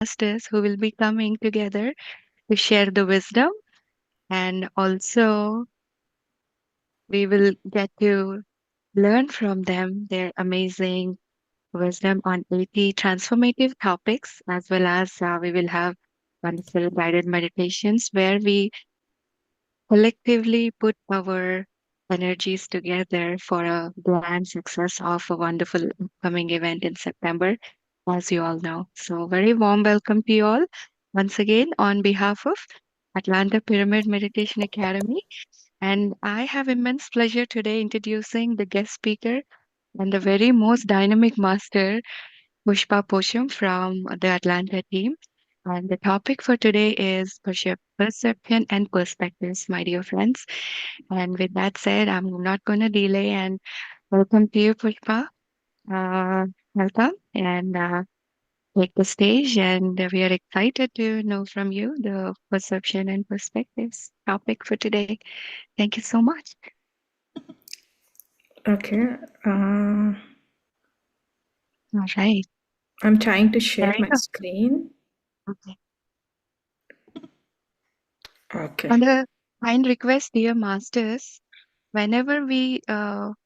masters who will be coming together to share the wisdom, and also we will get to learn from them their amazing wisdom on 80 transformative topics, as well as we will have wonderful guided meditations where we collectively put our energies together for a grand success of a wonderful upcoming event in September, as you all know. So, very warm welcome to you all once again on behalf of Atlanta Pyramid Meditation Academy. And I have immense pleasure today introducing the guest speaker and the very most dynamic master, Pushpa Pocham from the Atlanta team. And the topic for today is perception and perspectives, my dear friends. And with that said, I'm not going to delay and welcome to you, Pushpa. Welcome and take the stage. And we are excited to know from you the perception and perspectives topic for today. Thank you so much. Okay. All right. I'm trying to share There you my go. screen. Okay. Okay. And a kind request, dear masters, whenever we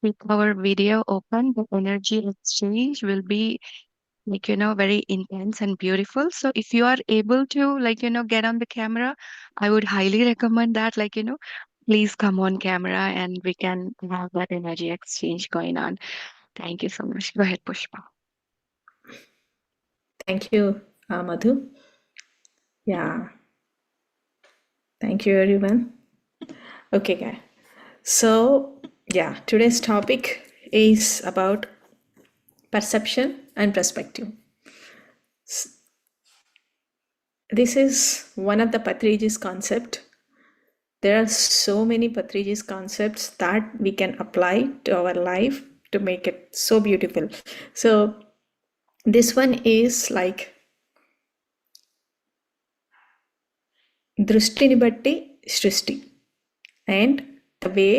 keep our video open, the energy exchange will be very intense and beautiful. So if you are able to get on the camera, I would highly recommend that please come on camera and we can have that energy exchange going on. Thank you so much. Go ahead, Pushpa. Thank you, Madhu. Yeah. Thank you, everyone. Okay, guys. So, yeah, today's topic is about perception and perspective. This is one of the Patriji's concept. There are so many Patriji's concepts that we can apply to our life to make it so beautiful. So this one is like దృష్టిని బట్టి సృష్టి, and the way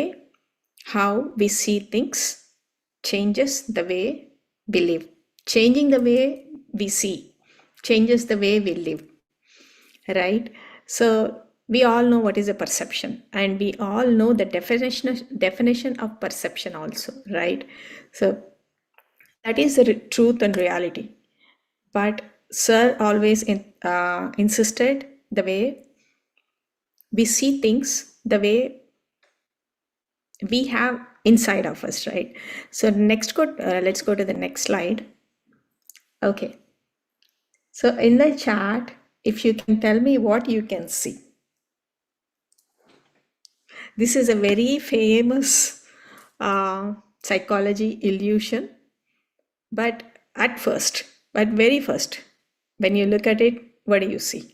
how we see things changes the way we live. Changing the way we see changes the way we live, right? So we all know what is a perception, and we all know the definition of perception also, right? So that is the truth and reality. But sir always insisted the way we see things, the way we have inside of us, right? So let's go to the next slide. Okay, so in the chat, if you can tell me what you can see. This is a very famous psychology illusion, but very first, when you look at it, what do you see?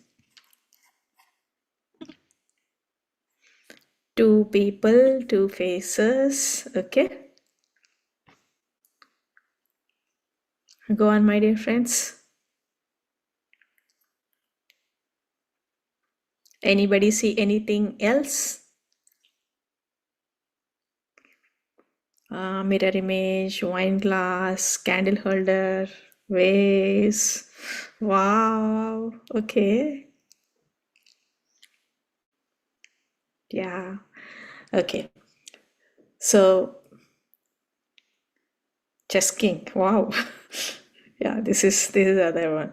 Two people, two faces. Okay, go on, my dear friends. Anybody see anything else? Mirror image, wine glass, candle holder, vase. Wow. Okay. Yeah. Okay. So chess king. Wow. Yeah, this is the other one.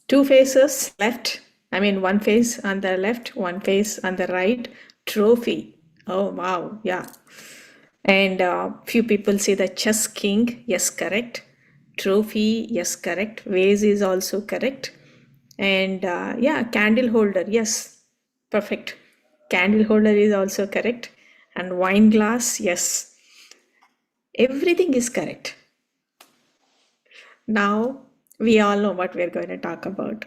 Two faces left. I mean, one face on the left, one face on the right. Trophy. Oh, wow. Yeah. And few people say the chess king. Yes, correct. Trophy. Yes, correct. Vase is also correct. And yeah, candle holder. Yes, perfect. Candle holder is also correct. And wine glass. Yes. Everything is correct. Now we all know what we're going to talk about,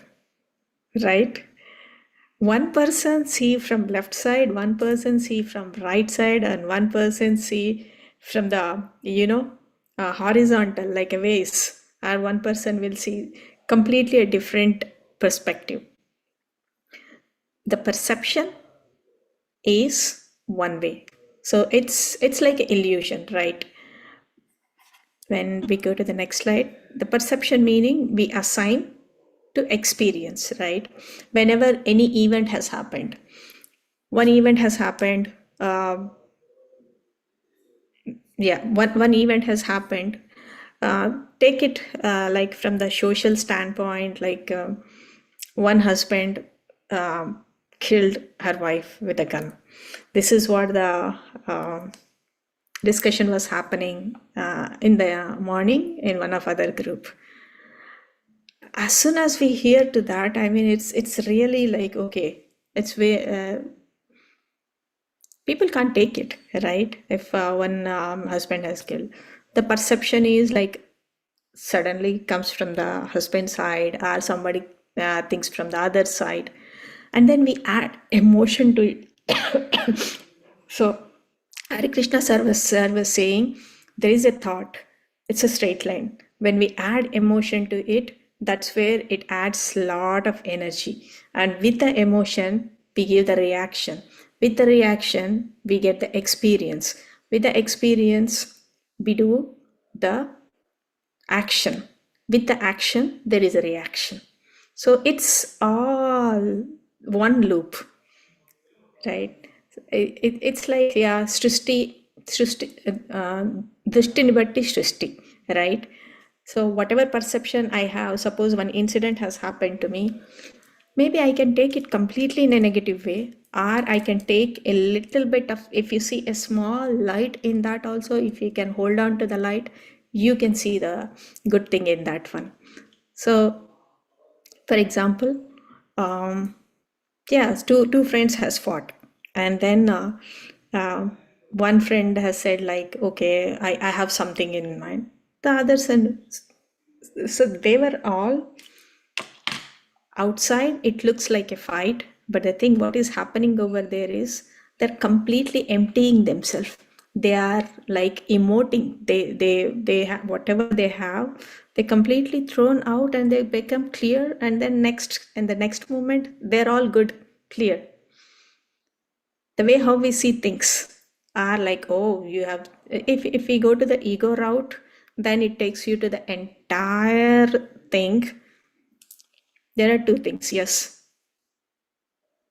right? One person see from left side, one person see from right side, and one person see from the horizontal like a vase, and one person will see completely a different perspective. The perception is one way, so it's like an illusion, right? When we go to the next slide, the perception meaning we assign to experience, right? Whenever any event has happened, one event has happened, one event has happened. Take it like from the social standpoint, like one husband killed her wife with a gun. This is what the discussion was happening in the morning in one of other group. As soon as we hear to that, I mean, it's really like, okay, it's way people can't take it, right? If one husband has killed, the perception is like suddenly comes from the husband side, or somebody thinks from the other side, and then we add emotion to it. So Hare Krishna sir was saying there is a thought, it's a straight line. When we add emotion to it, that's where it adds lot of energy. And with the emotion, we give the reaction. With the reaction, we get the experience. With the experience, we do the action. With the action, there is a reaction. So it's all one loop, right? It's like, yeah, drishtini batti srishti, right? So whatever perception I have, suppose one incident has happened to me, maybe I can take it completely in a negative way, or I can take a little bit of, if you see a small light in that also, if you can hold on to the light, you can see the good thing in that one. So for example, yes, two friends has fought, and then one friend has said like, okay, I have something in mind. The others, and so they were all outside. It looks like a fight, but the thing what is happening over there is they're completely emptying themselves. They are like emoting. They have whatever they have. They completely thrown out and they become clear. And then next, in the next moment, they're all good, clear. The way how we see things are like, oh, you have, if we go to the ego route, then it takes you to the entire thing. There are two things, yes.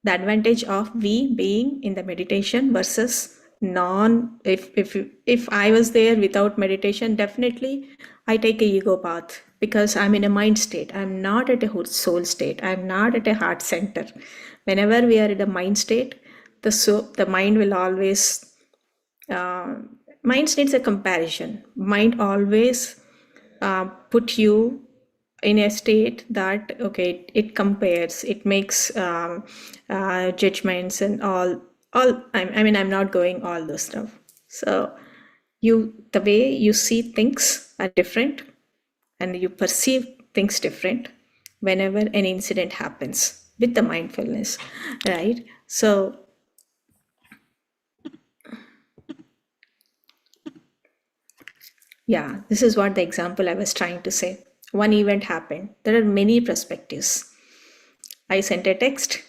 The advantage of we being in the meditation versus non, if I was there without meditation, definitely I take a ego path, because I'm in a mind state. I'm not at a soul state. I'm not at a heart center. Whenever we are in a mind state, the mind will always mind needs a comparison. Mind always put you in a state that, okay, it compares, it makes judgments and all. I mean, I'm not going all those stuff. So the way you see things are different, and you perceive things different whenever an incident happens with the mindfulness, right? So yeah, this is what the example I was trying to say. One event happened. There are many perspectives. I sent a text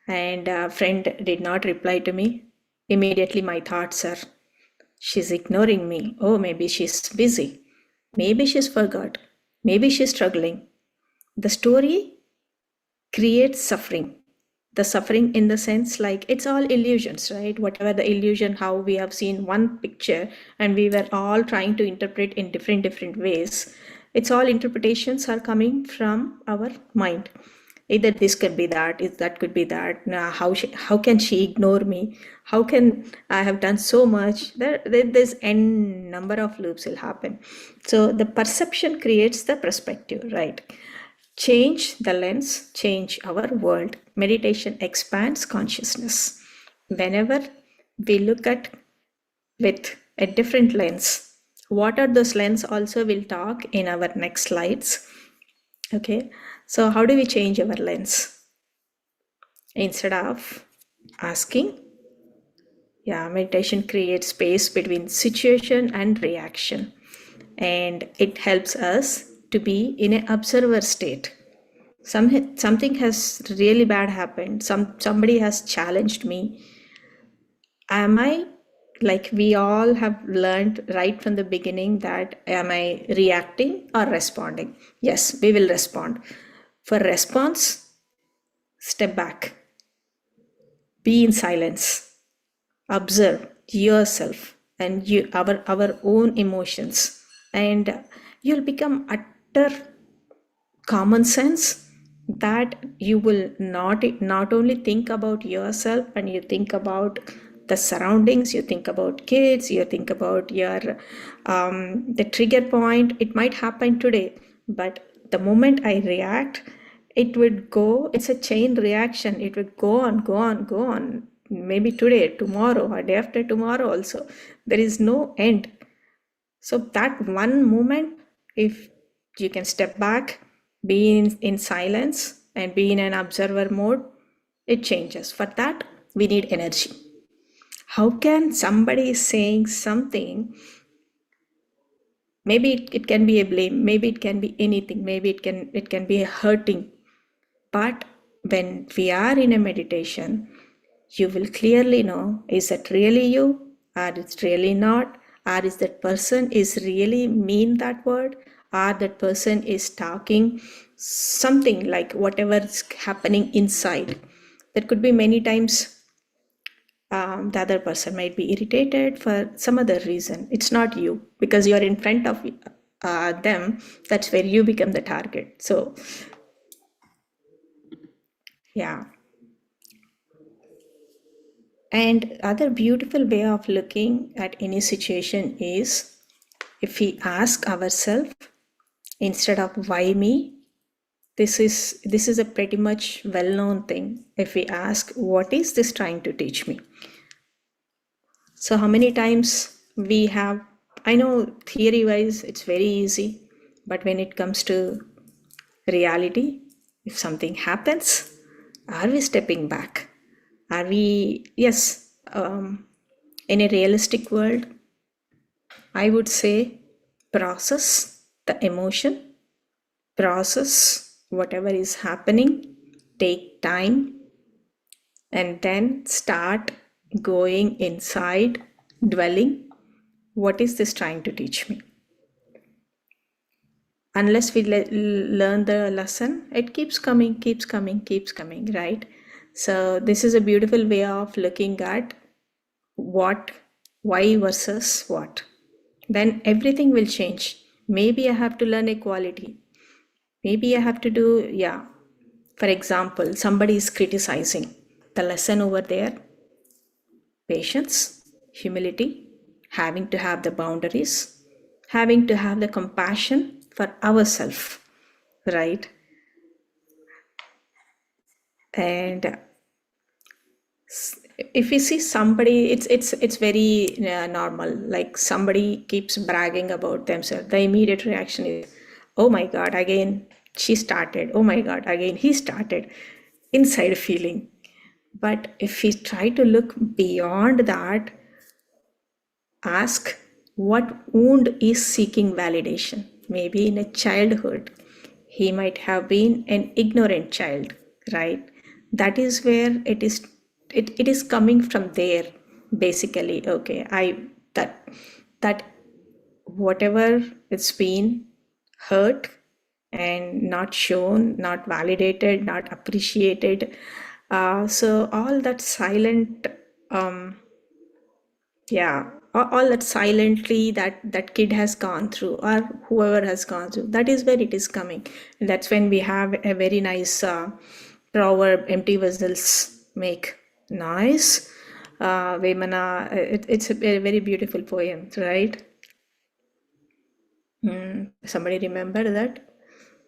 and a friend did not reply to me. Immediately, my thoughts are, she's ignoring me. Oh, maybe she's busy. Maybe she's forgot. Maybe she's struggling. The story creates suffering. The suffering in the sense like it's all illusions, right? Whatever the illusion, how we have seen one picture and we were all trying to interpret in different ways. It's all interpretations are coming from our mind. Either this could be that, is that could be that. Now, how can she ignore me? How can I have done so much? There's n number of loops will happen. So the perception creates the perspective, right? Change the lens, change our world. Meditation expands consciousness. Whenever we look at with a different lens, what are those lens also we'll talk in our next slides. Okay, so how do we change our lens? Instead of asking, yeah, meditation creates space between situation and reaction, and it helps us to be in an observer state. Something has really bad happened. Somebody has challenged me. Am I, like we all have learned right from the beginning, that am I reacting or responding? Yes, we will respond. For response, step back, be in silence, observe yourself and our own emotions, and you'll become utter common sense that you will not only think about yourself, and you think about the surroundings, you think about kids, you think about your the trigger point. It might happen today, but the moment I react, it would go, it's a chain reaction, it would go on, go on, go on, maybe today, tomorrow, or day after tomorrow also. There is no end. So that one moment, if you can step back, be in silence and be in an observer mode, it changes. For that, we need energy. How can somebody saying something, maybe it can be a blame, maybe it can be anything, maybe it can be a hurting. But when we are in a meditation, you will clearly know, is that really you, or it's really not, or is that person is really mean that word, or that person is talking something like whatever is happening inside. That could be many times. The other person might be irritated for some other reason. It's not you, because you're in front of them. That's where you become the target. So yeah. And other beautiful way of looking at any situation is, if we ask ourselves, instead of why me, this is a pretty much well-known thing. If we ask, what is this trying to teach me? So how many times we have, I know theory wise it's very easy, but when it comes to reality, if something happens, are we stepping back? Are we, yes, in a realistic world, I would say process the emotion, process whatever is happening, take time, and then start going inside, dwelling. What is this trying to teach me? Unless we learn the lesson, it keeps coming, keeps coming, keeps coming, right? So this is a beautiful way of looking at what, why versus what. Then everything will change. Maybe I have to learn equality. Maybe I have to do, yeah. For example, somebody is criticizing. The lesson over there, patience, humility, having to have the boundaries, having to have the compassion for ourselves, right? And if we see somebody, it's very normal, like somebody keeps bragging about themselves, the immediate reaction is, oh my god, again she started, oh my god, again he started, inside feeling. But if we try to look beyond that, ask, what wound is seeking validation? Maybe in a childhood, he might have been an ignorant child, right? That is where it is coming from there, basically. Okay, that whatever it's been hurt and not shown, not validated, not appreciated. So all that silent, yeah, all that silently that kid has gone through, or whoever has gone through, that is where it is coming. And that's when we have a very nice proverb, empty vessels make noise. Vemana, it's a very beautiful poem, right? Somebody remember that?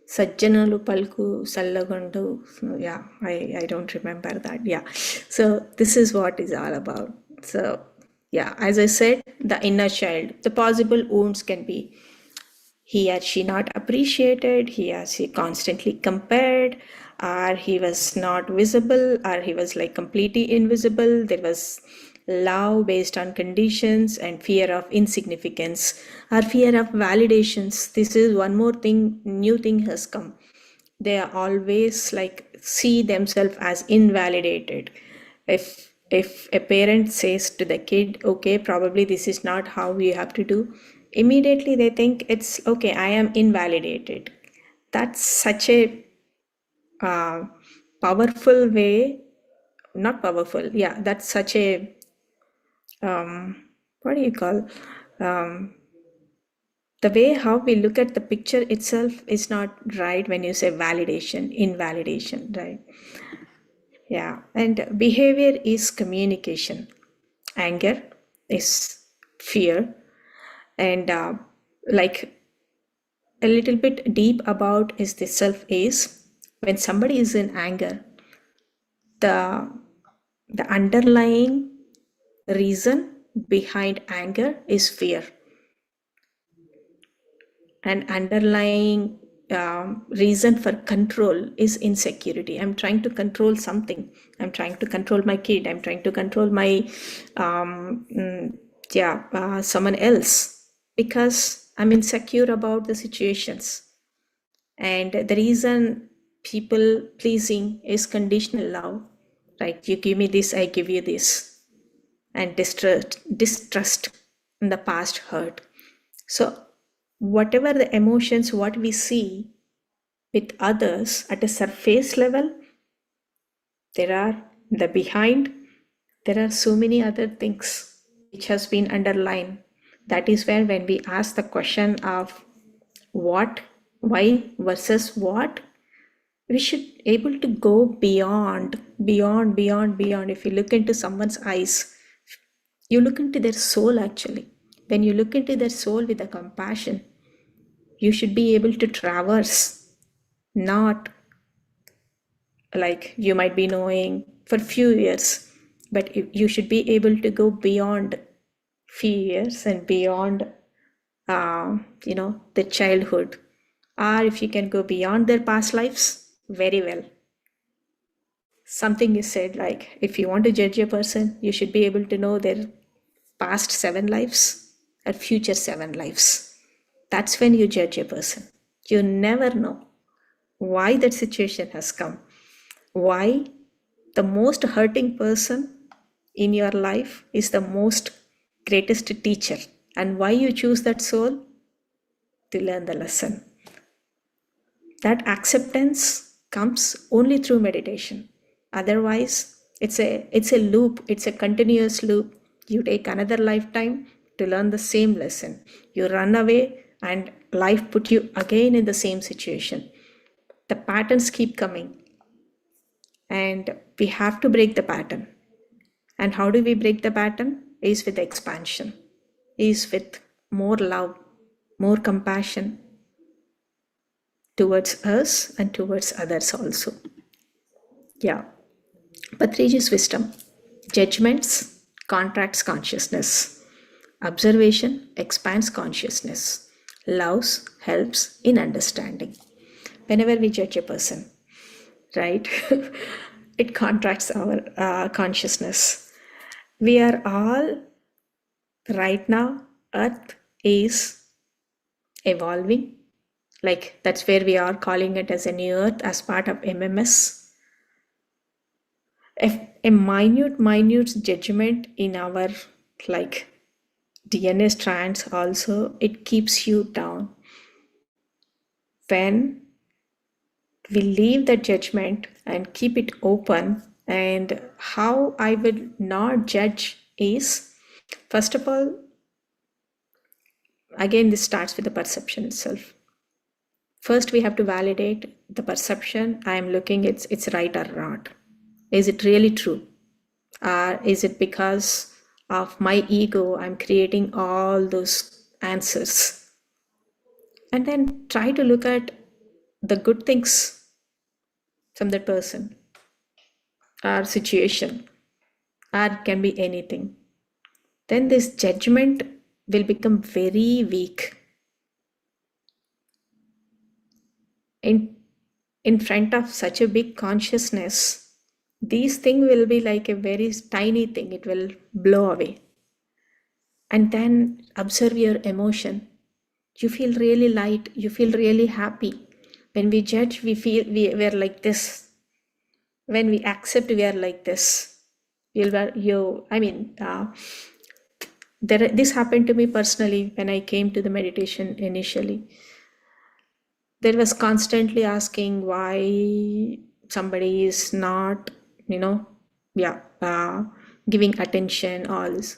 Sajjanalu palku sallagundu. Yeah, I don't remember that. Yeah. So this is what is all about. So yeah, as I said, the inner child, the possible wounds can be he or she not appreciated, he or she constantly compared, or he was not visible, or he was like completely invisible. There was love based on conditions and fear of insignificance or fear of validations. This is one more thing, new thing has come. They are always like see themselves as invalidated. If a parent says to the kid, okay, probably this is not how we have to do, immediately they think it's okay, I am invalidated. That's such a powerful way, not powerful, yeah, that's such a, what do you call, the way how we look at the picture itself is not right when you say validation, invalidation, right? Yeah, and behavior is communication. Anger is fear, and like a little bit deep about is the self is when somebody is in anger, the the underlying reason behind anger is fear, and underlying reason for control is insecurity. I'm trying to control something. I'm trying to control my kid. I'm trying to control my someone else because I'm insecure about the situations. And the reason people pleasing is conditional love, right? You give me this, I give you this, and distrust in the past hurt. So whatever the emotions, what we see with others at a surface level, there are the behind, there are so many other things which has been underlined. That is where when we ask the question of what, why versus what, we should able to go beyond. If you look into someone's eyes, you look into their soul actually. When you look into their soul with a compassion, you should be able to traverse, not like you might be knowing for few years, but you should be able to go beyond few years and beyond the childhood, or if you can go beyond their past lives, very well. Something you said, like if you want to judge a person, you should be able to know their past 7 lives or future 7 lives. That's when you judge a person. You never know why that situation has come, why the most hurting person in your life is the most greatest teacher, and why you choose that soul to learn the lesson. That acceptance comes only through meditation. Otherwise, it's a loop, it's a continuous loop. You take another lifetime to learn the same lesson. You run away and life put you again in the same situation. The patterns keep coming, and we have to break the pattern. And how do we break the pattern? Is with expansion, is with more love, more compassion towards us and towards others also. Yeah. Patriji's wisdom. Judgments contracts consciousness. Observation expands consciousness. Loves helps in understanding. Whenever we judge a person, right, it contracts our consciousness. We are all, right now, Earth is evolving. Like that's where we are calling it as a new Earth as part of MMS. A minute judgment in our like DNA strands also, it keeps you down. When we leave the judgment and keep it open, and how I will not judge is, first of all, again this starts with the perception itself. First we have to validate the perception. I am looking, it's right or not. Is it really true? Or is it because of my ego I'm creating all those answers? And then try to look at the good things from that person or situation, or it can be anything. Then this judgment will become very weak. In front of such a big consciousness, these things will be like a very tiny thing, it will blow away. And then observe your emotion. You feel really light, you feel really happy. When we judge, we feel we're like this. When we accept, we are like this. This happened to me personally when I came to the meditation initially. There was constantly asking why somebody is not, giving attention, all this.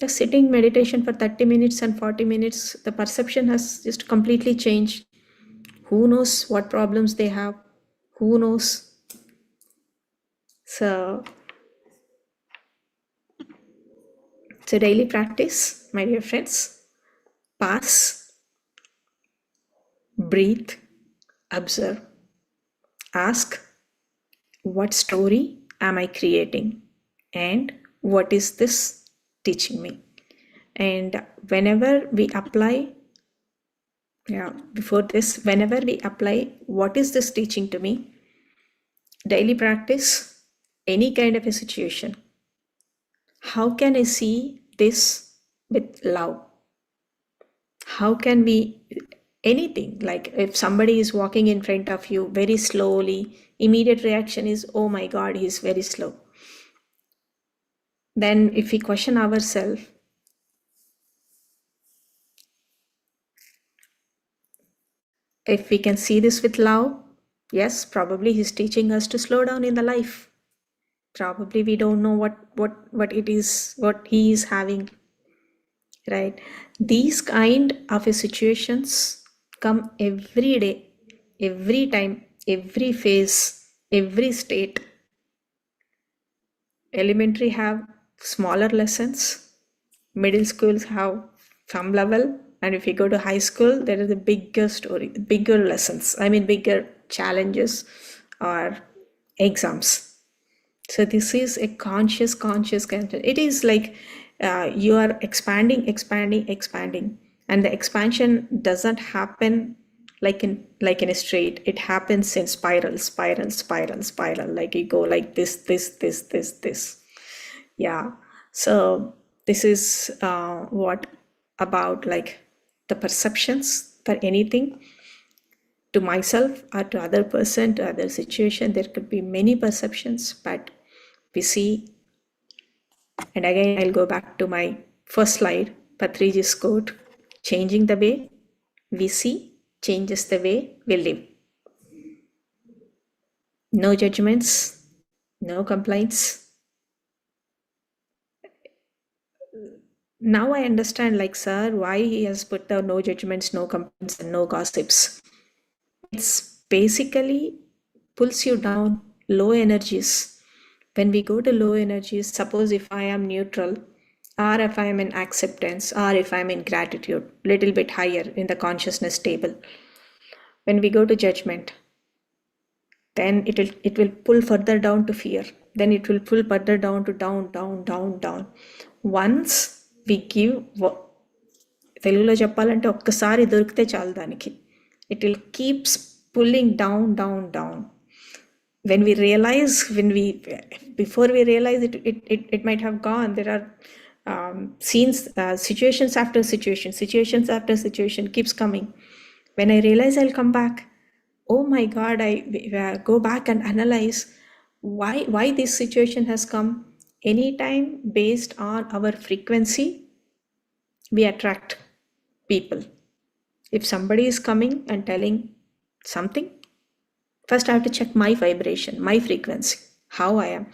Just sitting meditation for 30 minutes and 40 minutes, the perception has just completely changed. Who knows what problems they have? Who knows? So it's a daily practice, my dear friends. Pass, breathe, observe, ask, what story am I creating? And what is this teaching me? And whenever we apply, before this, whenever we apply, what is this teaching to me? Daily practice, any kind of a situation. How can I see this with love? How can we, anything, like if somebody is walking in front of you very slowly, immediate reaction is, oh my God, he's very slow. Then if we question ourselves, if we can see this with love, yes, probably he's teaching us to slow down in the life. Probably we don't know what it is, what he is having, right? These kind of situations come every day, every time, every phase, every state. Elementary have smaller lessons, middle schools have some level, and if you go to high school, there is a bigger story, bigger lessons, bigger challenges or exams. So this is a conscious it is like you are expanding, and the expansion doesn't happen like in a straight. It happens in spiral, like you go like this. Yeah. So this is what about like the perceptions for anything, to myself or to other person, to other situation. There could be many perceptions, but we see. And again, I'll go back to my first slide, Patriji's quote: changing the way we see changes the way we live. No judgments, no complaints. Now I understand, like, sir, why he has put the no judgments, no complaints, and no gossips. It's basically pulls you down, low energies. When we go to low energies, suppose if I am neutral, or if I am in acceptance, or if I'm in gratitude, little bit higher in the consciousness table. When we go to judgment, then it will pull further down to fear. Then it will pull further down to down. Once we give, తెలుగులో చెప్పాలంటే ఒక్కసారి దొరికితే చాలు దానికి, it will keeps pulling down. When we realize, before we realize it might have gone. There are scenes, situations after situation keeps coming. When I realize, I'll come back. Oh my God, I go back and analyze why this situation has come. Anytime based on our frequency, we attract people. If somebody is coming and telling something, first I have to check my vibration, my frequency, how I am.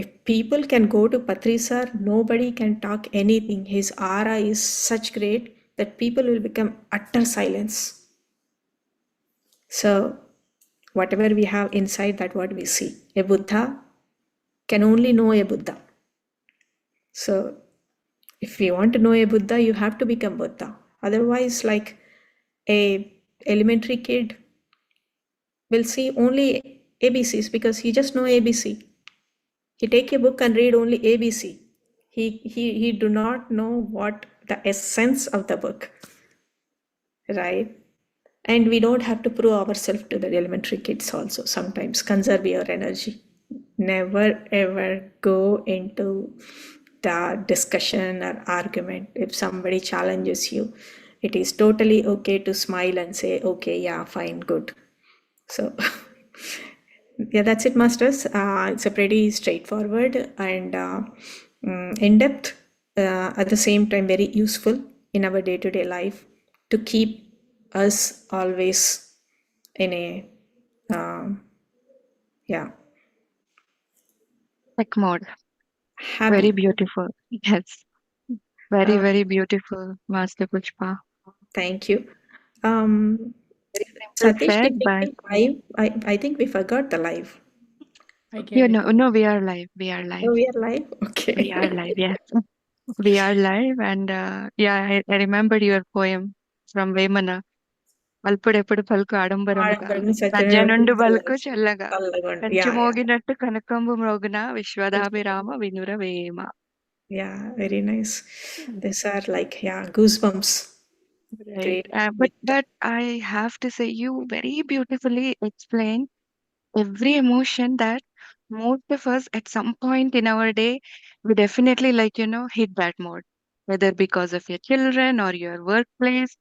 If people can go to Patri sir, nobody can talk anything. His aura is such great that people will become utter silence. So whatever we have inside, that what we see. A Buddha can only know a Buddha. So if we want to know a Buddha, you have to become Buddha. Otherwise, like a elementary kid will see only ABCs because he just know ABC. He take a book and read only ABC. He do not know what the essence of the book, right? And we don't have to prove ourselves to the elementary kids also. Sometimes conserve your energy. Never ever go into the discussion or argument. If somebody challenges you, it is totally okay to smile and say, okay, yeah, fine, good. So yeah, that's it, masters. It's a pretty straightforward and in-depth, at the same time very useful in our day-to-day life, to keep us always in a Yeah. Tech mode. Very Happy. beautiful. Yes. Very, Uh, very beautiful, Master Pushpa. Thank you. Um, Very simple Satish, said, did we but get live? I think we forgot the live. I you gave it. know, no, we are live. We are live. Oh, we are live? We are Okay. live. Yes. We are live. And yeah, I remembered your poem from Vemana. అల్పుడెప్పుడు పలుకు ఆడంబరము కాదు ఆడంబరం సత్యమేవ సజ్జనుండు బలుకు చల్లగా చల్లగా చల్లగా. Kanchi Yeah, yeah. మోగినట్టు కనకంబు మ్రోగున విశ్వదాభిరామ వినుర Vema. Yeah, very nice. These are like, yeah, goosebumps. Right. Great But wisdom. I have to say you very beautifully explained every emotion that most of us at some point in our day we definitely hit that mode, whether because of your children or your workplace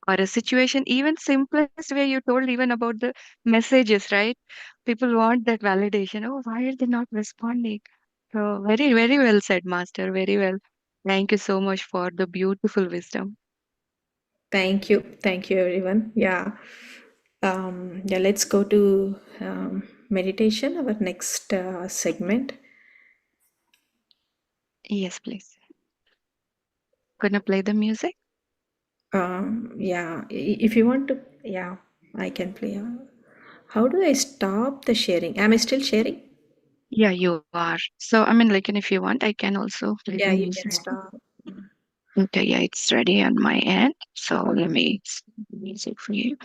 or a situation, even simplest way you told even about the messages, right? People want that validation. Oh, why are they not responding? So very, very well said, Master. Very well. Thank you so much for the beautiful wisdom. Thank you. Thank you, everyone. Yeah. Yeah, let's go to meditation, our next segment. Yes, please. Gonna play the music? Yeah, if you want to, yeah, I can play. How do I stop the sharing? Am I still sharing? Yeah, you are. So, I mean, if you want, I can also play the Yeah, you can music. stop. Okay, yeah, it's ready on my end. So let me set the music for you.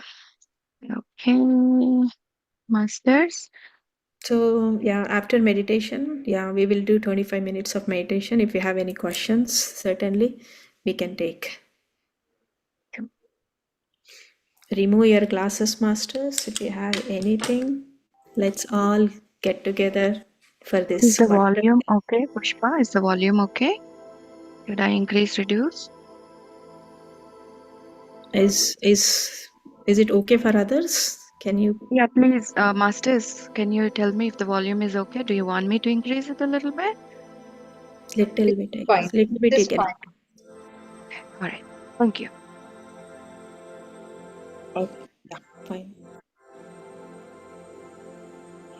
Okay, masters. So, yeah, after meditation, yeah, we will do 25 minutes of meditation. If you have any questions, certainly we can take. Remove your glasses, masters, if you have anything. Let's all get together for Is this the wonderful. volume okay, Pushpa? Is the volume okay? Should I increase, reduce? Is it okay for others? Can you Yeah, please, masters, can you tell me if the volume is okay? Do you want me to increase it a little bit? little bit, I Fine. guess. Little bit you It's can. fine. All right. Thank you. Okay, yeah, fine.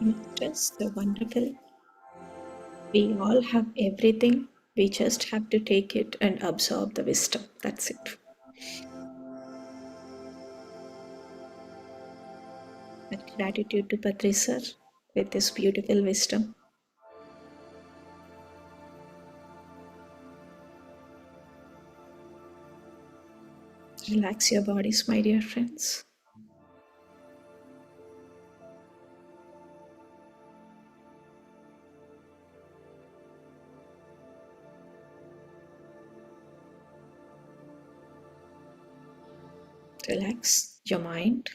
Masters, so wonderful. We all have everything. We just have to take it and absorb the wisdom. That's it. And gratitude to Patri sir with this beautiful wisdom. Relax your bodies, my dear friends. Relax your mind.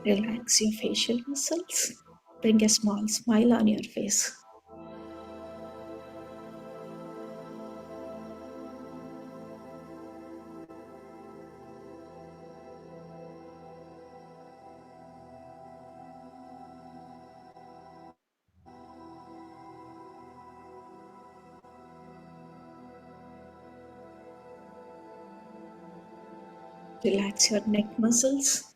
Relax your facial muscles. Bring a small smile on your face. Relax your neck muscles.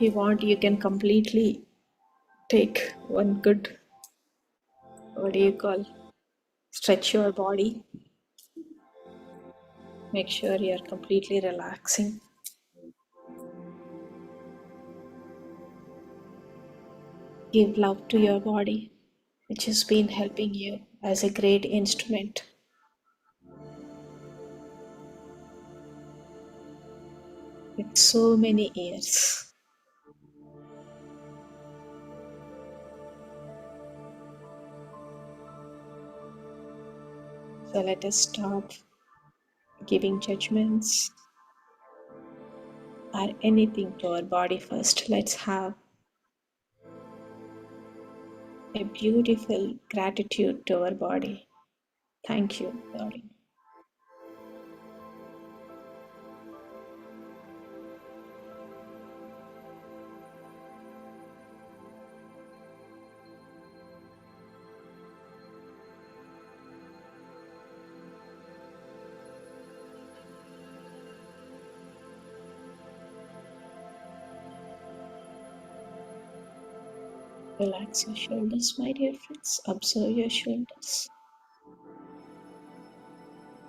If you want, you can completely take one good, what do you call, stretch your body. Make sure you're completely relaxing. Give love to your body, which has been helping you as a great instrument with so many years. So let us stop giving judgments or anything to our body first. Let's have a beautiful gratitude to our body. Thank you, body. Relax your shoulders, my dear friends. Observe your shoulders.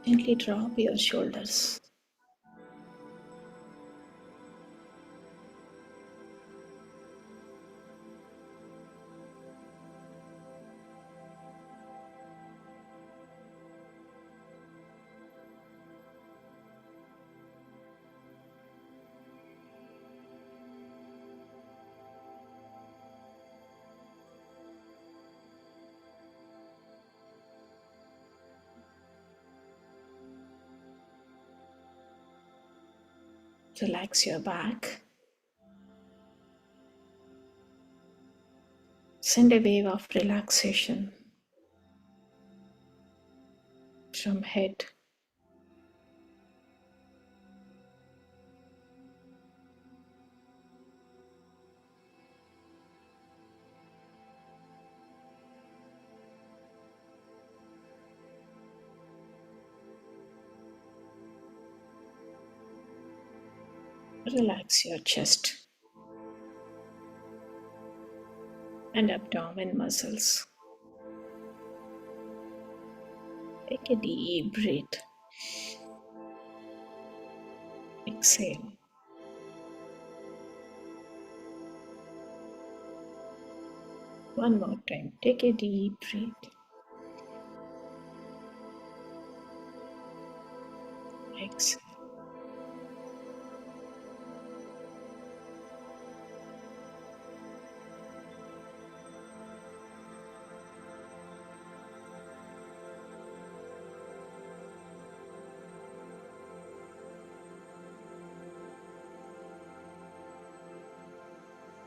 Gently drop your shoulders. Relax your back. Send a wave of relaxation from head. Relax your chest and abdomen muscles. Take a deep breath. Exhale. One more time. Take a deep breath. Exhale.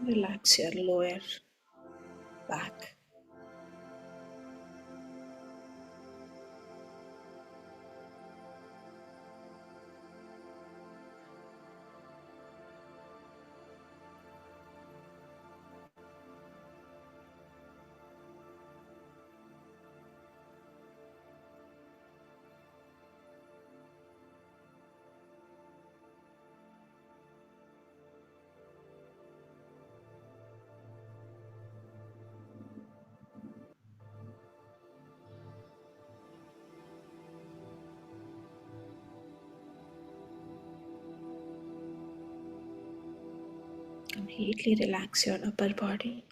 Relax your lower back. Completely relax your upper body.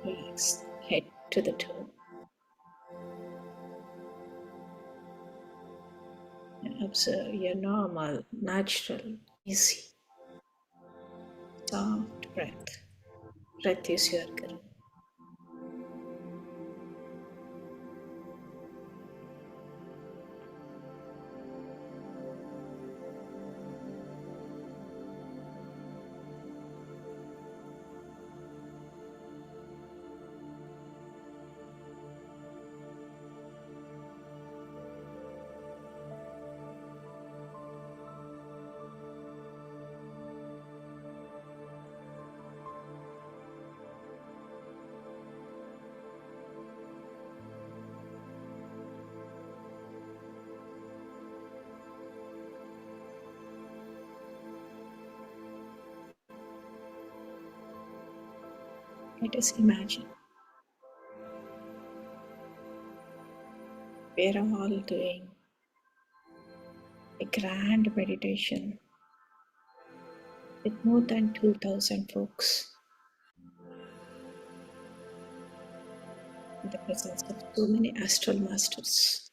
Relax head to the toe. And observe your normal, natural, easy, soft breath. Breath is your guru. Let us imagine we are all doing a grand meditation with more than 2000 folks in the presence of so many astral masters.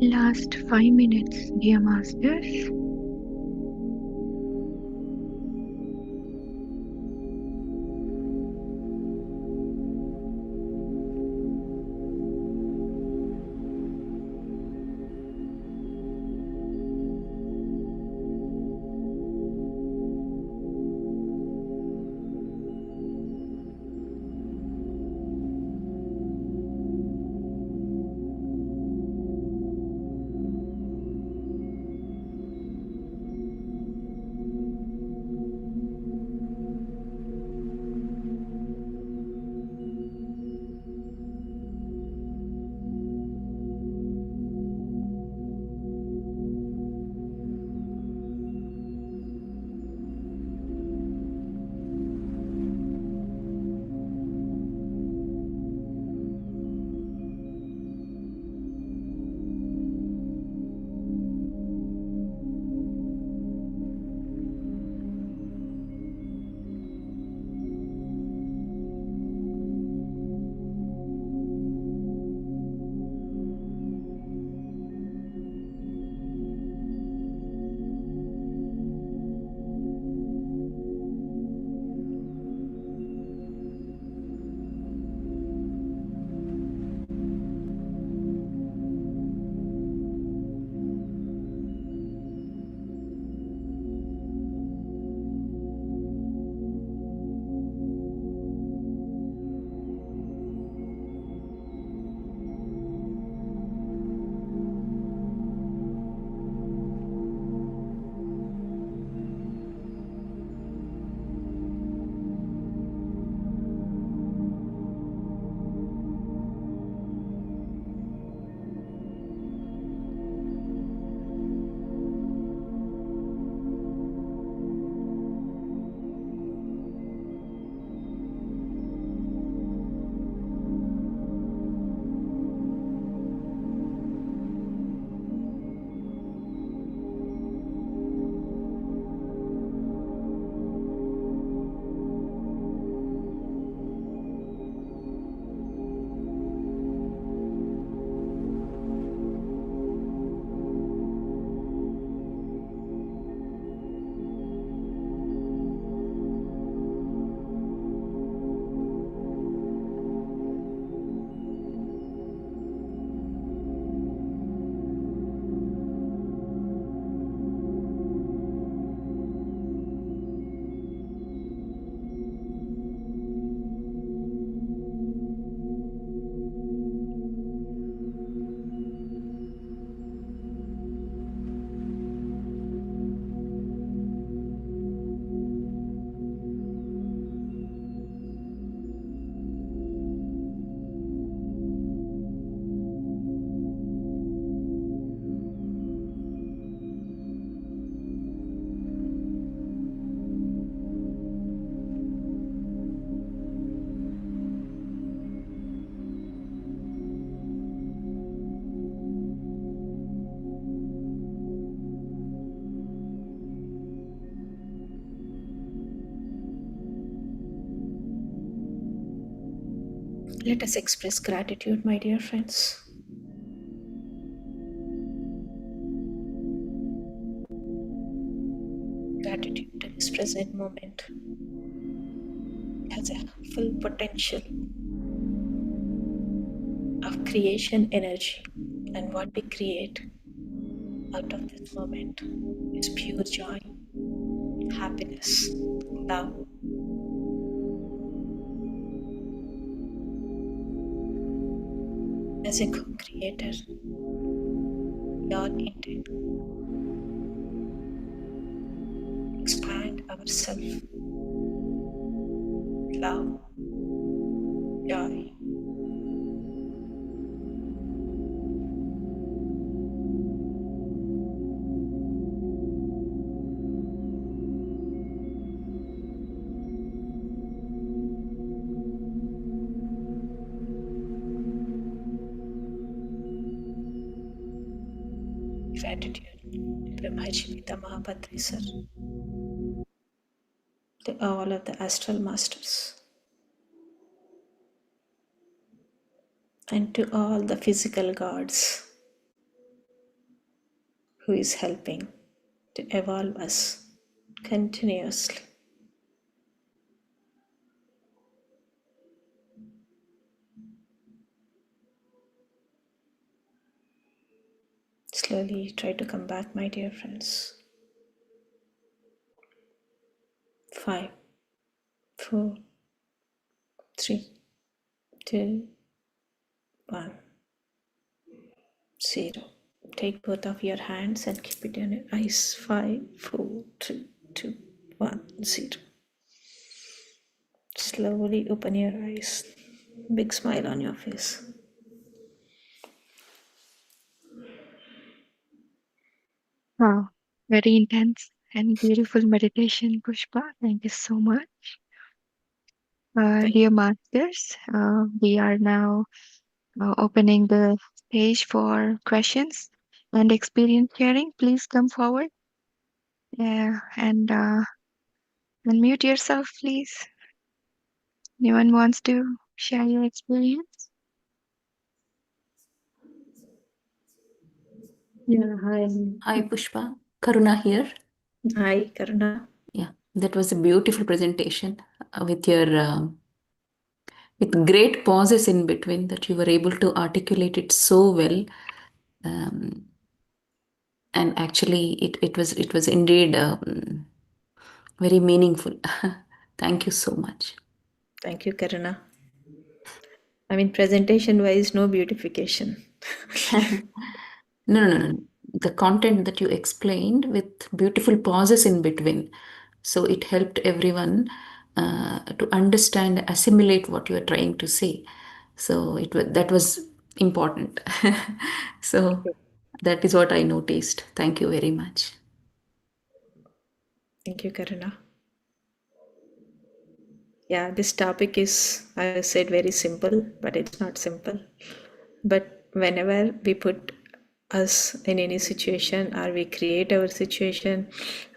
Last 5 minutes, dear masters. Let us express gratitude, my dear friends. Gratitude in this present moment has a full potential of creation energy, and what we create out of this moment is pure joy, happiness, love. As a co-creator, we all intend to expand ourselves, love, joy. Gratitude Brahmaji Pitama Patri sir, to all of the astral masters, and to all the physical gods, who is helping to evolve us continuously. Slowly try to come back, my dear friends. 5, 4, 3, 2, 1, 0. Take both of your hands and keep it on your eyes. 5, 4, 3, 2, 1, 0. Slowly open your eyes. Big smile on your face. Wow, very intense and beautiful meditation, Pushpa. Thank you so much. Thank Dear masters, we are now opening the stage for questions and experience sharing. Please come forward and unmute yourself, please. Anyone wants to share your experience? Yeah, hi. Hi, Pushpa. Karuna here. Hi, Karuna. Yeah, that was a beautiful presentation with your with great pauses in between that you were able to articulate it so well. Um, and actually, it was indeed very meaningful. Thank you so much. Thank you, Karuna. I mean, presentation wise, no beautification. No, no, no, no. The content that you explained with beautiful pauses in between. So it helped everyone to understand, assimilate what you are trying to say. So that was important. So that is what I noticed. Thank you very much. Thank you, Karuna. Yeah, this topic is, I said, very simple, but it's not simple. But whenever we put us in any situation, or we create our situation,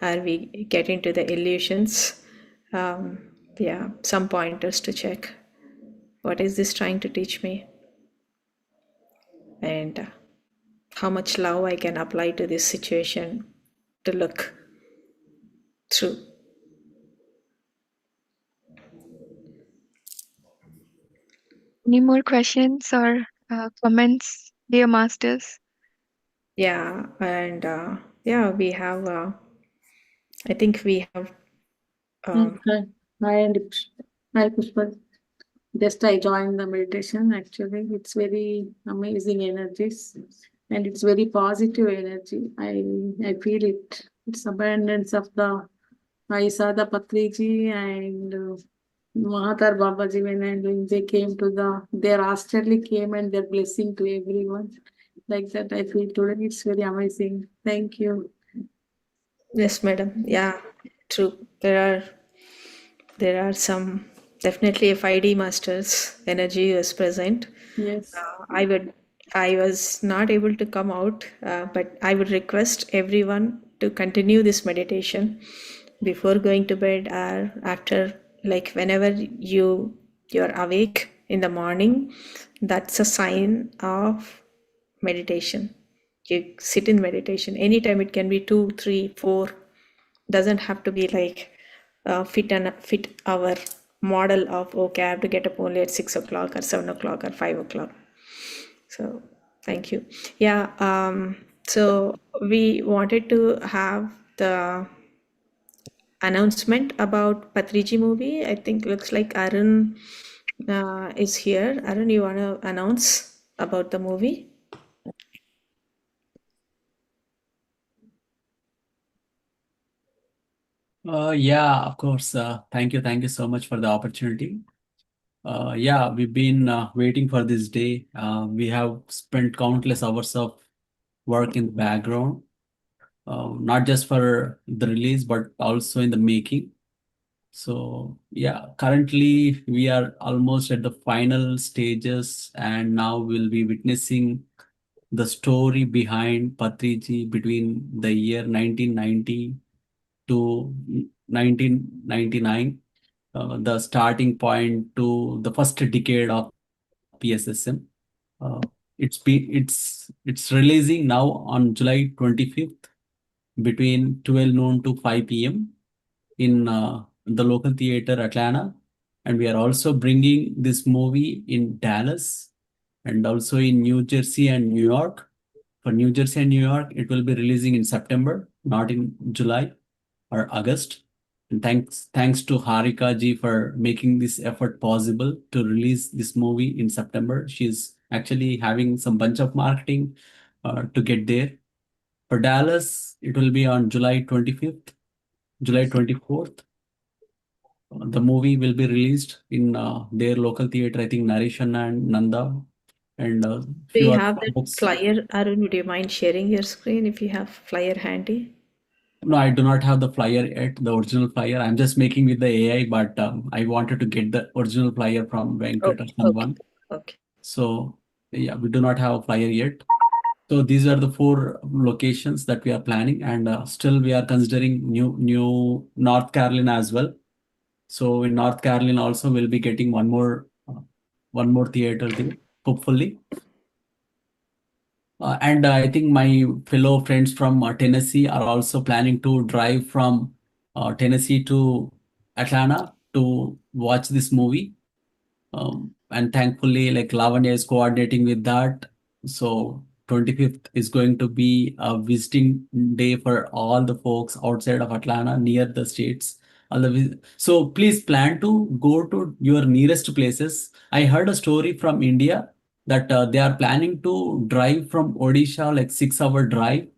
or we get into the illusions, yeah, some pointers to check. What is this trying to teach me? And how much love I can apply to this situation to look through. Any more questions or comments, dear masters? Yeah, and yeah, we have, I think we have, Hi, um, hi, hi, Pushpa. Just I joined the meditation. Actually, it's very amazing energies, and it's very positive energy. I feel it. It's abundance of the. I saw the Patriji and Mahatar Babaji when they came to their astral came and their blessing to everyone. Like that, I feel today it's very amazing. Thank you. yes, madam. Yeah, true. There are some, definitely a 5D masters energy was present. Yes. I was not able to come out, but I would request everyone to continue this meditation before going to bed or after, like whenever you're awake in the morning. That's a sign of meditation. You sit in meditation anytime. It can be 2, 3, 4. Doesn't have to be like fit our model of, okay, I have to get up only at 6 o'clock or 7 o'clock or 5 o'clock. So thank you. Yeah, so we wanted to have the announcement about Patriji movie. I think looks like Arun is here. Arun, you want to announce about the movie? Yeah, of course. Thank you so much for the opportunity. Yeah, we've been waiting for this day. We have spent countless hours of work in the background, not just for the release, but also in the making. So, yeah, currently we are almost at the final stages, and now we'll be witnessing the story behind Patriji between the year 1990 to 1999, the starting point to the first decade of PSSM. Uh, it's releasing now on July 25th between 12 noon to 5 p.m. in the local theater Atlanta, and we are also bringing this movie in Dallas and also in New Jersey and New York. For New Jersey and New York, it will be releasing in September, not in July or August. And thanks to Harika ji for making this effort possible to release this movie in September. She's actually having some bunch of marketing to get there. For Dallas, it will be on July 25th, July 24th. The movie will be released in their local theater, I think Narishan and Nanda, and Do few you other have that folks. flyer, Arun? Would you mind sharing your screen if you have flyer handy? No, I do not have the flyer yet, the original flyer. I'm just making with the AI, but I wanted to get the original flyer from Venkat or Okay, someone. okay. So yeah, we do not have a flyer yet. So these are the four locations that we are planning, and still we are considering new North Carolina as well. So in North Carolina also we'll be getting one more theater there, hopefully. And I think my fellow friends from Tennessee are also planning to drive from Tennessee to Atlanta to watch this movie. And thankfully, like Lavanya is coordinating with that. So 25th is going to be a visiting day for all the folks outside of Atlanta, near the states. So please plan to go to your nearest places. I heard a story from India that they are planning to drive from Odisha, like 6 hour drive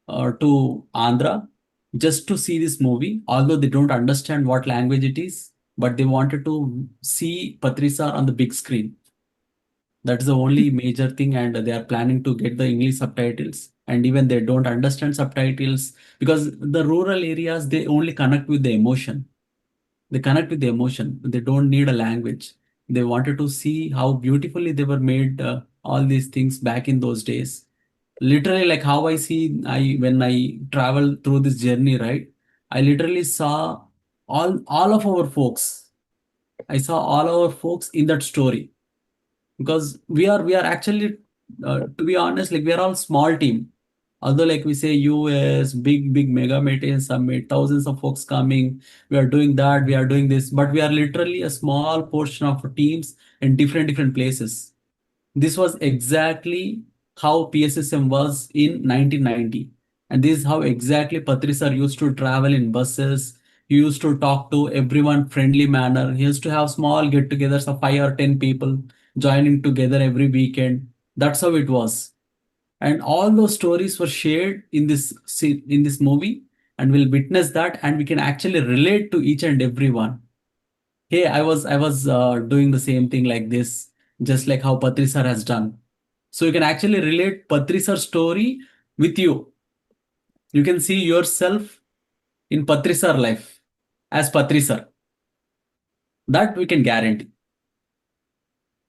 to Andhra just to see this movie, although they don't understand what language it is, but they wanted to see Patrisar on the big screen. That's the only major thing, and they are planning to get the English subtitles. And even they don't understand subtitles because the rural areas they only connect with the emotion. They connect with the emotion. They don't need a language. They wanted to see how beautifully they were made. All these things back in those days, literally like how I see I when I travel through this journey, right? I literally saw all of our folks. I saw all our folks in that story because we are actually to be honest, like we are all small team. Although like we say US big mega meeting summit, thousands of folks coming, we are doing that, we are doing this, but we are literally a small portion of teams in different places. This was exactly how PSSM was in 1990. And this is how exactly Patrisar used to travel in buses. He used to talk to everyone friendly manner. He used to have small get-togethers of 5 or 10 people joining together every weekend. That's how it was. And all those stories were shared in this in this movie, and we'll witness that, and we can actually relate to each and every one. Hey, I was doing the same thing like this, just like how Patri sir has done. So you can actually relate Patri sir's story with you. You can see yourself in Patri sir life as Patri sir. That we can guarantee.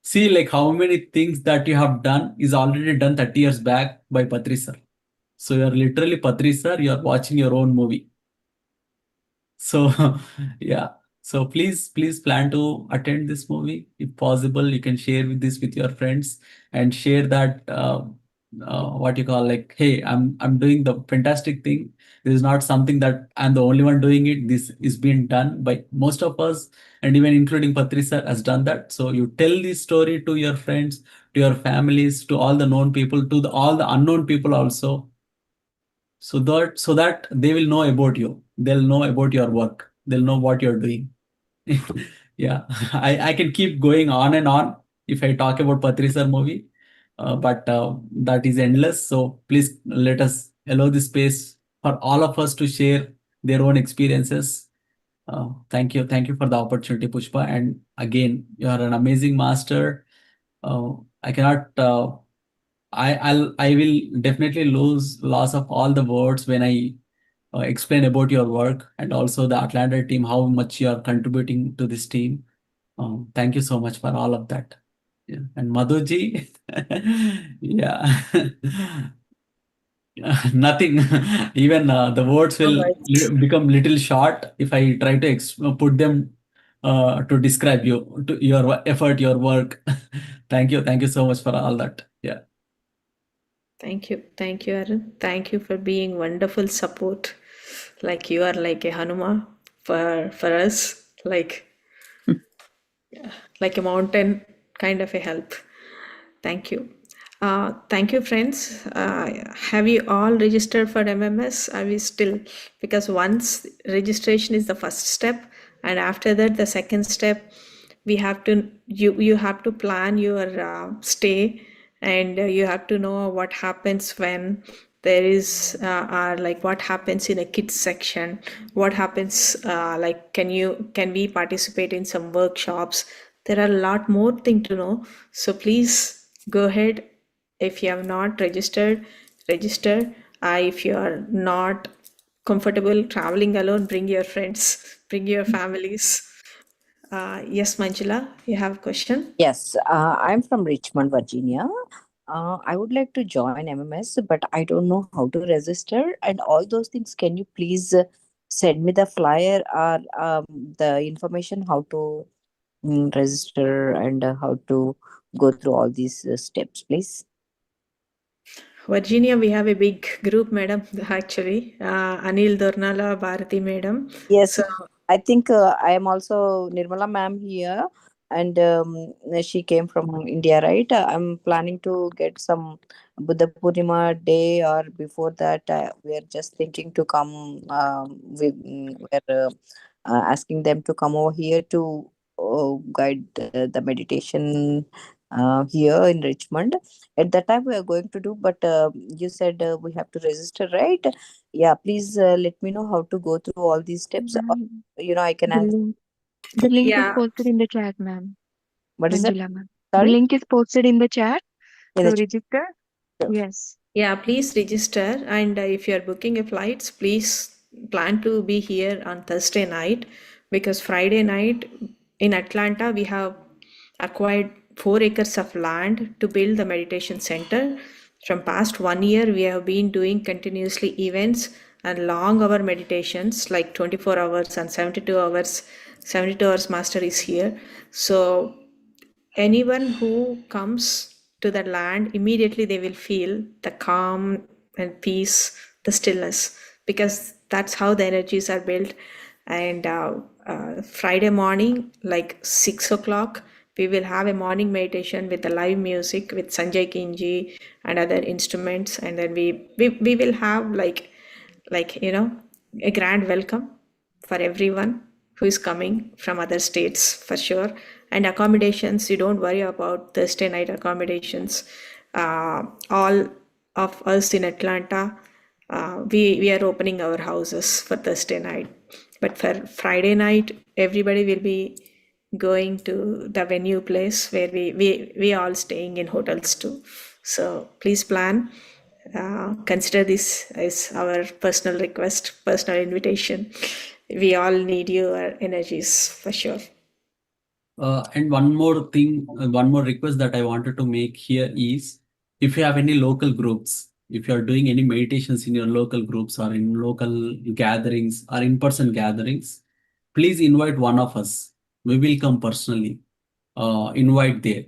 See, like how many things that you have done is already done 30 years back by Patri sir. So you're literally Patri sir, you're watching your own movie. So yeah. So please plan to attend this movie. If possible, you can share this with your friends and share that what you call like, hey, I'm doing the fantastic thing. This is not something that I'm the only one doing it. This is being done by most of us, and even including Patri sir has done that. So you tell this story to your friends, to your families, to all the known people, to all the unknown people also, so that they will know about you. They'll know about your work. They'll know what you're doing. Yeah, I can keep going on and on if I talk about Patrisar movie, but that is endless. So please let us allow this space for all of us to share their own experiences. Thank you for the opportunity, Pushpa. And again, you are an amazing master. I cannot. I will definitely lose loss of all the words when I explain about your work and also the Atlanta team, how much you are contributing to this team. Thank you so much for all of that. Yeah. And Madhuji, yeah, nothing. Even the words All will right. become little short if I try to put them to describe you, to your effort, your work. Thank you so much for all that. Yeah. Thank you, Arun. Thank you for being wonderful support. Like you are like a Hanuma for us, like a mountain kind of a help. Thank you. Thank you, friends. Have you all registered for MMS? Are we still? Because once registration is the first step, and after that, the second step, we have to you have to plan your stay, and you have to know what happens when there is like what happens in a kids section, what happens like can we participate in some workshops. There are a lot more thing to know, so please go ahead. If you have not registered, register. If you are not comfortable traveling alone, bring your friends, bring your families. Yes, Manjula, you have a question? Yes, I'm from Richmond, Virginia. I would like to join MMS, but I don't know how to register and all those things. Can you please send me the flyer or the information how to register and how to go through all these steps, please? Virginia, we have a big group, madam, actually. Anil Dornala, Bharati, madam. Yes, So, I think I am also Nirmala ma'am here, and she came from India, right? I'm planning to get some Buddha Purnima day or before that. We are just thinking to come. We're asking them to come over here to guide the meditation here in Richmond. At that time, we are going to do, but you said we have to register, right? Yeah, please let me know how to go through all these steps. Or, Ma'am, I can the answer. link, the link is yeah, posted in the chat, ma'am. What is that? Manjula, ma'am. The Sorry? link is posted in the chat In to the register. chat. Yes. yeah, please register. And if you are booking a flights, please plan to be here on Thursday night, because Friday night in Atlanta, we have acquired 4 acres of land to build the meditation center. From past 1 year, we have been doing continuously events and long hour meditations, like 24 hours and 72 hours. 72 hours master is here. So anyone who comes to the land, immediately they will feel the calm and peace, the stillness, because that's how the energies are built. And Friday morning, like 6 o'clock, we will have a morning meditation with the live music with Sanjay Kinji and other instruments, and then we will have like a grand welcome for everyone who is coming from other states, for sure. And accommodations, you don't worry about Thursday night accommodations. All of us in Atlanta, we are opening our houses for Thursday night, but for Friday night, everybody will be going to the venue place where we all staying in hotels too. So please plan. Consider this as our personal request, personal invitation. We all need your energies for sure. And one more thing, one more request that I wanted to make here is, if you have any local groups, if you are doing any meditations in your local groups or in local gatherings or in-person gatherings, please invite one of us. We will come personally, invite there.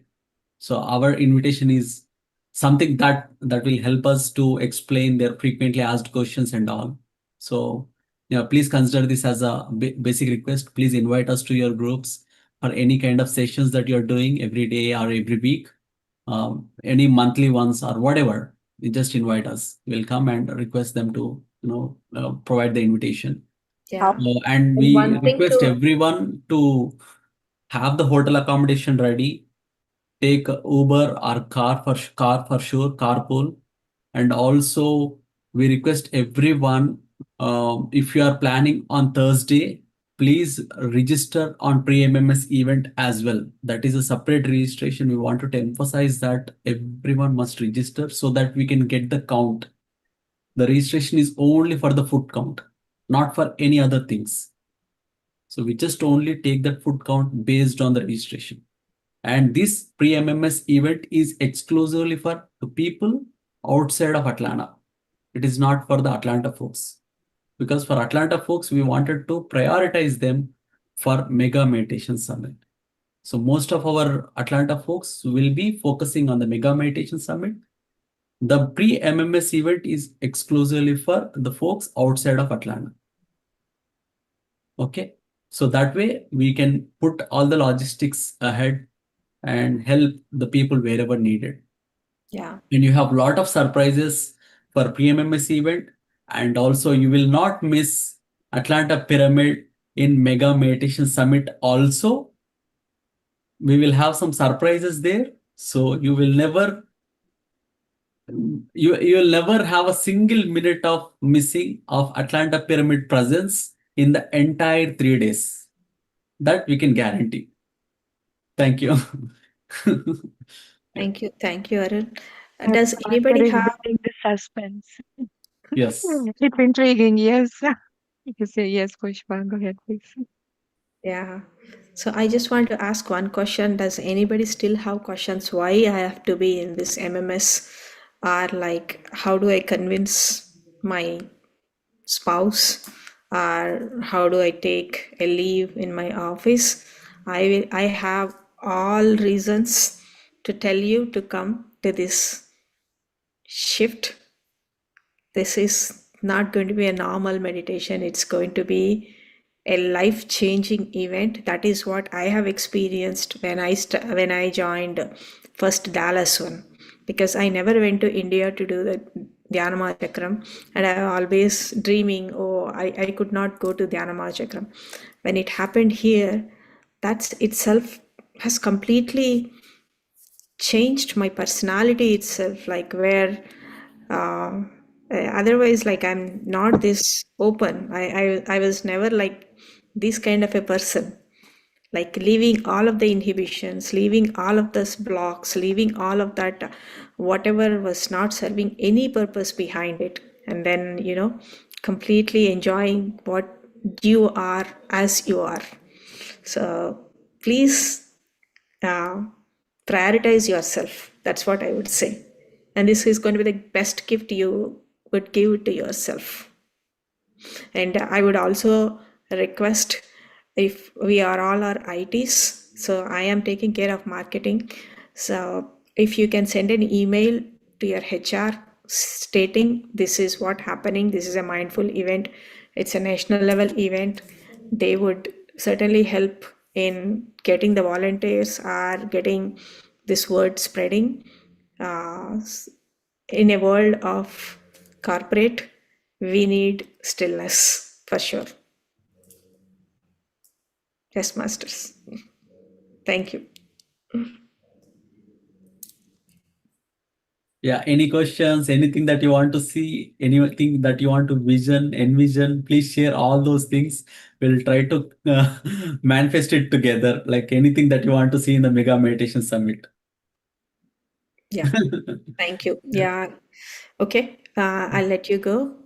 So our invitation is something that will help us to explain their frequently asked questions and all. So yeah, please consider this as a basic request. Please invite us to your groups for any kind of sessions that you're doing every day or every week, any monthly ones or whatever. You just invite us. We'll come and request them to provide the invitation. Yeah. And And we one thing request to everyone to have the hotel accommodation ready. Take Uber or car for sure, carpool. And also we request everyone, if you are planning on Thursday, please register on pre-MMS event as well. That is a separate registration. We wanted to emphasize that everyone must register so that we can get the count. The registration is only for the foot count, not for any other things. So we just only take that foot count based on the registration. And this pre-MMS event is exclusively for the people outside of Atlanta. It is not for the Atlanta folks. Because for Atlanta folks, we wanted to prioritize them for Mega Meditation Summit. So most of our Atlanta folks will be focusing on the Mega Meditation Summit. The pre-MMS event is exclusively for the folks outside of Atlanta. Okay, so that way we can put all the logistics ahead and help the people wherever needed. Yeah. And you have a lot of surprises for pre-MMS event, and also you will not miss Atlanta Pyramid in Mega Meditation Summit also. We will have some surprises there, so you will never you'll never have a single minute of missing of Atlanta Pyramid presence in the entire 3 days. That we can guarantee. Thank you. Thank you, Arun. Our Does partner anybody is have? building the suspense. Yes. It's intriguing, yes. You say yes, Pushpa. Go ahead, please. Yeah. So I just want to ask one question. Does anybody still have questions why I have to be in this MMS? Or like, how do I convince my spouse? Or how do I take a leave in my office? I have all reasons to tell you to come to this shift. This is not going to be a normal meditation. It's going to be a life-changing event. That is what I have experienced when I joined first Dallas one, because I never went to India to do the Dhyanama Chakram, and I always dreaming, oh, I could not go to Dhyanama Chakram. When it happened here, that itself has completely changed my personality itself, like where otherwise, like, I'm not this open. I was never like this kind of a person, like leaving all of the inhibitions, leaving all of those blocks, leaving all of that, whatever was not serving any purpose behind it, and then completely enjoying what you are as you are. So please prioritize yourself. That's what I would say. And this is going to be the best gift you would give to yourself. And I would also request, if we are all our ITs, so I am taking care of marketing. So if you can send an email to your HR stating this is what happening, this is a mindful event, it's a national level event, they would certainly help in getting the volunteers or getting this word spreading. In a world of corporate, we need stillness for sure. Yes, masters. Thank you. Yeah, any questions, anything that you want to see, anything that you want to envision, please share all those things. We'll try to manifest it together, like anything that you want to see in the Mega Meditation Summit. Yeah, thank you. Yeah, okay. I'll let you go.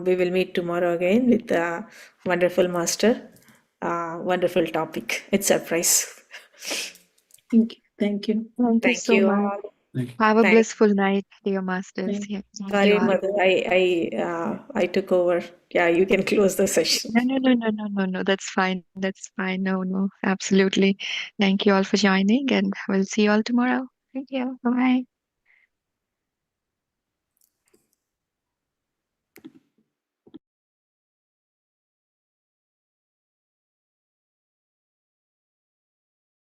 We will meet tomorrow again with a wonderful master. Wonderful topic. It's a surprise. Thank you. Thank you. Thank you Thank so you much. all. Thank you. Have a Thank. blissful night, dear masters. Thank Yeah, thank you Sorry, all. Madhu. I took over. Yeah, you can close the session. No. That's fine. That's fine. No, absolutely. Thank you all for joining, and we'll see you all tomorrow. Thank you. Bye.